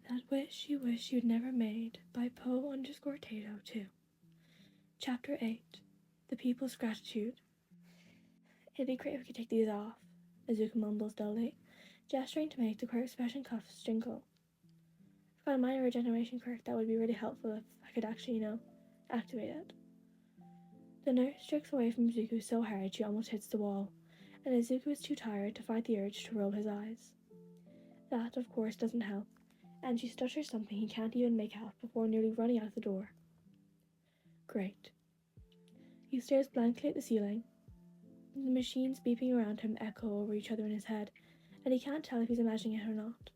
That wish you'd never made by Po_Tato 2. Chapter 8. The People's Gratitude. It'd be great if we could take these off, Izuku mumbles dully, gesturing to make the quirk special cuffs jingle. I've got a minor regeneration quirk that would be really helpful if I could actually, activate it. The nurse jerks away from Izuku so hard she almost hits the wall, and Izuku is too tired to fight the urge to roll his eyes. That, of course, doesn't help, and she stutters something he can't even make out before nearly running out the door. Great. He stares blankly at the ceiling. The machines beeping around him echo over each other in his head, and he can't tell if he's imagining it or not.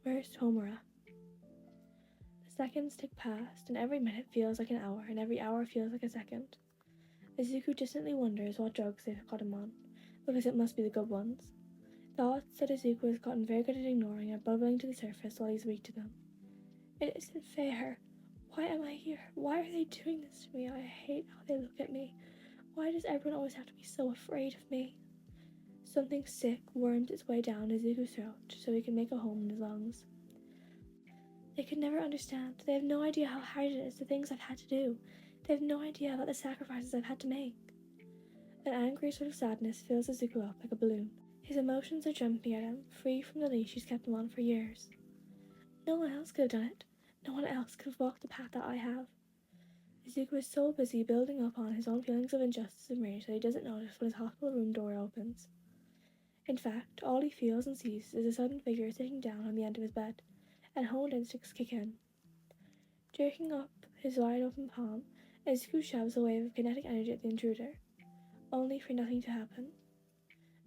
Where's Tomura? The seconds tick past, and every minute feels like an hour, and every hour feels like a second. Izuku distantly wonders what drugs they've got him on, because it must be the good ones. Thoughts that Izuku has gotten very good at ignoring are bubbling to the surface while he's weak to them. It isn't fair. Why am I here? Why are they doing this to me? I hate how they look at me. Why does everyone always have to be so afraid of me? Something sick worms its way down Izuku's throat so he can make a home in his lungs. They could never understand. They have no idea how hard it is, the things I've had to do. They have no idea about the sacrifices I've had to make. An angry sort of sadness fills Izuku up like a balloon. His emotions are jumping at him, free from the leash he's kept him on for years. No one else could have done it. No one else could have walked the path that I have. Izuku is so busy building up on his own feelings of injustice and rage that he doesn't notice when his hospital room door opens. In fact, all he feels and sees is a sudden figure sitting down on the end of his bed, and honed instincts kick in. Jerking up his wide-open palm, Izuku shoves a wave of kinetic energy at the intruder, only for nothing to happen.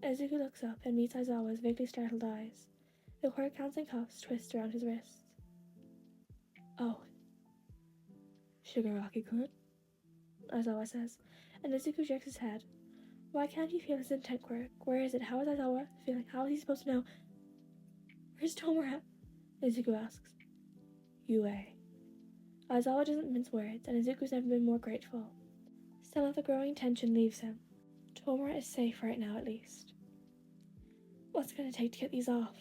Izuku looks up and meets Aizawa's vaguely startled eyes. The quirk hands and cuffs twist around his wrists. Oh. Shigaraki-kun? Aizawa says, and Izuku jerks his head. Why can't he feel his intent quirk? Where is it? How is Aizawa feeling? How is he supposed to know? Where's Tomura? Izuku asks. Yue. Aizawa doesn't mince words, and Izuku's never been more grateful. Some of the growing tension leaves him. Tomura is safe right now, at least. What's it going to take to get these off?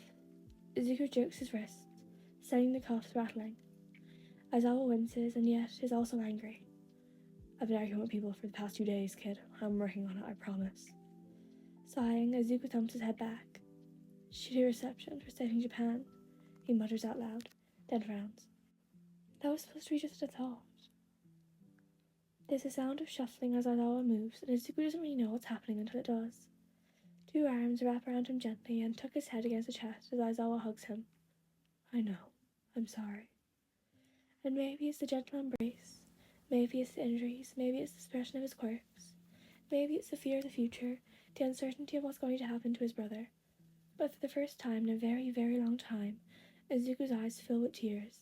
Izuku jerks his wrists, setting the cuffs rattling. Aizawa winces, and yet is also angry. I've been arguing with people for the past 2 days, kid. I'm working on it, I promise. Sighing, Izuku thumps his head back. Shitty reception for saving Japan, he mutters out loud, then frowns. That was supposed to be just a thought. There's a sound of shuffling as Aizawa moves, and Izuku doesn't really know what's happening until it does. 2 arms wrap around him gently and tuck his head against the chest as Aizawa hugs him. I know. I'm sorry. And maybe it's the gentle embrace. Maybe it's the injuries. Maybe it's the suppression of his quirks. Maybe it's the fear of the future, the uncertainty of what's going to happen to his brother. But for the first time in a very, very long time, Izuku's eyes fill with tears,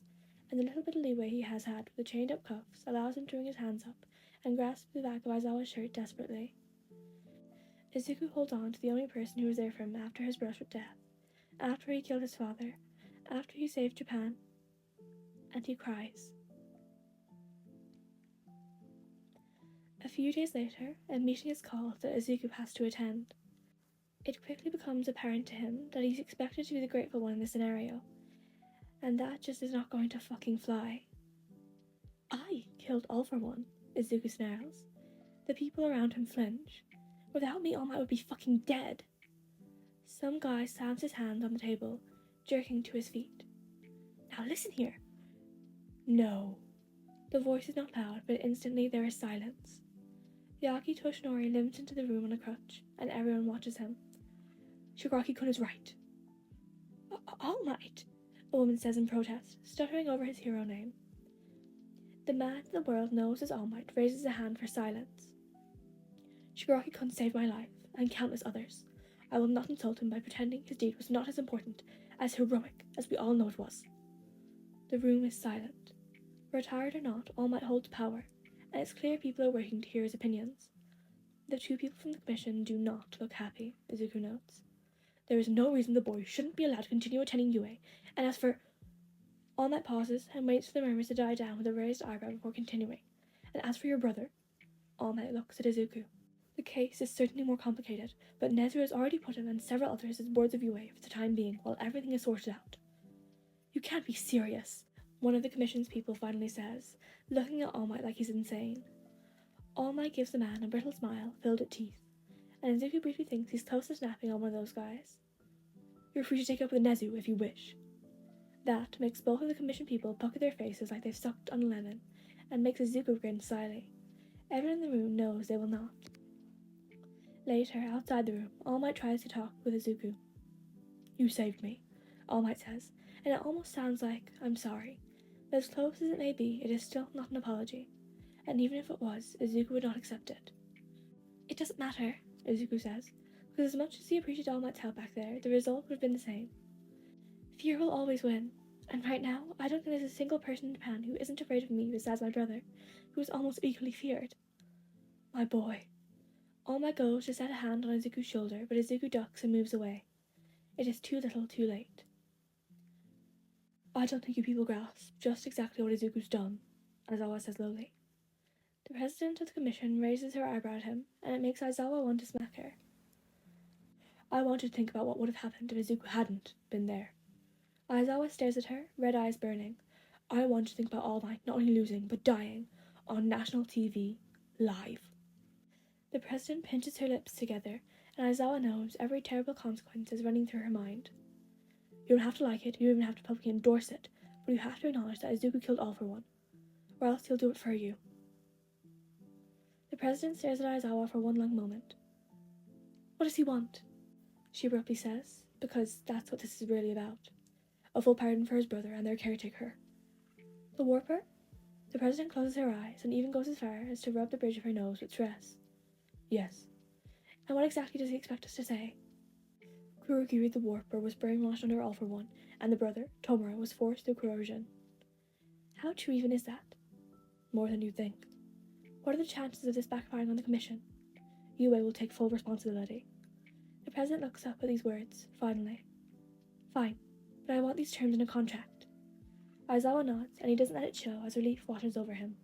and the little bit of leeway he has had with the chained-up cuffs allows him to bring his hands up and grasp the back of Aizawa's shirt desperately. Izuku holds on to the only person who was there for him after his brush with death, after he killed his father, after he saved Japan, and he cries. A few days later, a meeting is called that Izuku has to attend. It quickly becomes apparent to him that he's expected to be the grateful one in the scenario, and that just is not going to fucking fly. I killed All For One, Izuku snarls. The people around him flinch. Without me, All Might would be fucking dead. Some guy slams his hand on the table, jerking to his feet. Now listen here. No. The voice is not loud, but instantly there is silence. Yaki Toshinori limps into the room on a crutch, and everyone watches him. Shigaraki-kun is right. All Might, a woman says in protest, stuttering over his hero name. The man the world knows as All Might raises a hand for silence. Shigaraki-kun saved my life, and countless others. I will not insult him by pretending his deed was not as important, as heroic, as we all know it was. The room is silent. Retired or not, All Might holds power, and it's clear people are waiting to hear his opinions. The 2 people from the commission do not look happy, Izuku notes. There is no reason the boy shouldn't be allowed to continue attending UA, and as for... All Might pauses and waits for the murmurs to die down with a raised eyebrow before continuing. And as for your brother, All Might looks at Izuku. The case is certainly more complicated, but Nezu has already put him and several others as boards of UA for the time being while everything is sorted out. You can't be serious, one of the commission's people finally says, looking at All Might like he's insane. All Might gives the man a brittle smile filled with teeth, and Izuku briefly thinks he's close to snapping on one of those guys. You're free to take it up with Nezu if you wish. That makes both of the commission people pucker their faces like they've sucked on a lemon, and makes Izuku grin slyly. Everyone in the room knows they will not. Later, outside the room, All Might tries to talk with Izuku. You saved me, All Might says, and it almost sounds like I'm sorry. But as close as it may be, it is still not an apology. And even if it was, Izuku would not accept it. It doesn't matter, Izuku says, because as much as he appreciated All Might's help back there, the result would have been the same. Fear will always win, and right now, I don't think there's a single person in Japan who isn't afraid of me besides my brother, who is almost equally feared. My boy. All Might goes to set a hand on Izuku's shoulder, but Izuku ducks and moves away. It is too little, too late. I don't think you people grasp just exactly what Izuku's done, Aizawa says lowly. The president of the commission raises her eyebrow at him, and it makes Aizawa want to smack her. I want to think about what would have happened if Izuku hadn't been there. Aizawa stares at her, red eyes burning. I want to think about All Might not only losing, but dying, on national TV, live. The president pinches her lips together, and Aizawa knows every terrible consequence is running through her mind. You don't have to like it, you don't even have to publicly endorse it, but you have to acknowledge that Izuku killed All for One, or else he'll do it for you. The president stares at Aizawa for one long moment. What does he want? She abruptly says, because that's what this is really about. A full pardon for his brother and their caretaker. The warper? The president closes her eyes and even goes as far as to rub the bridge of her nose with stress. Yes. And what exactly does he expect us to say? Kurogiri the warper was brainwashed under All for One, and the brother, Tomura, was forced through coercion. How true even is that? More than you think. What are the chances of this backfiring on the commission? Yue will take full responsibility. The president looks up at these words, finally. Fine, but I want these terms in a contract. Aizawa nods, and he doesn't let it show as relief washes over him.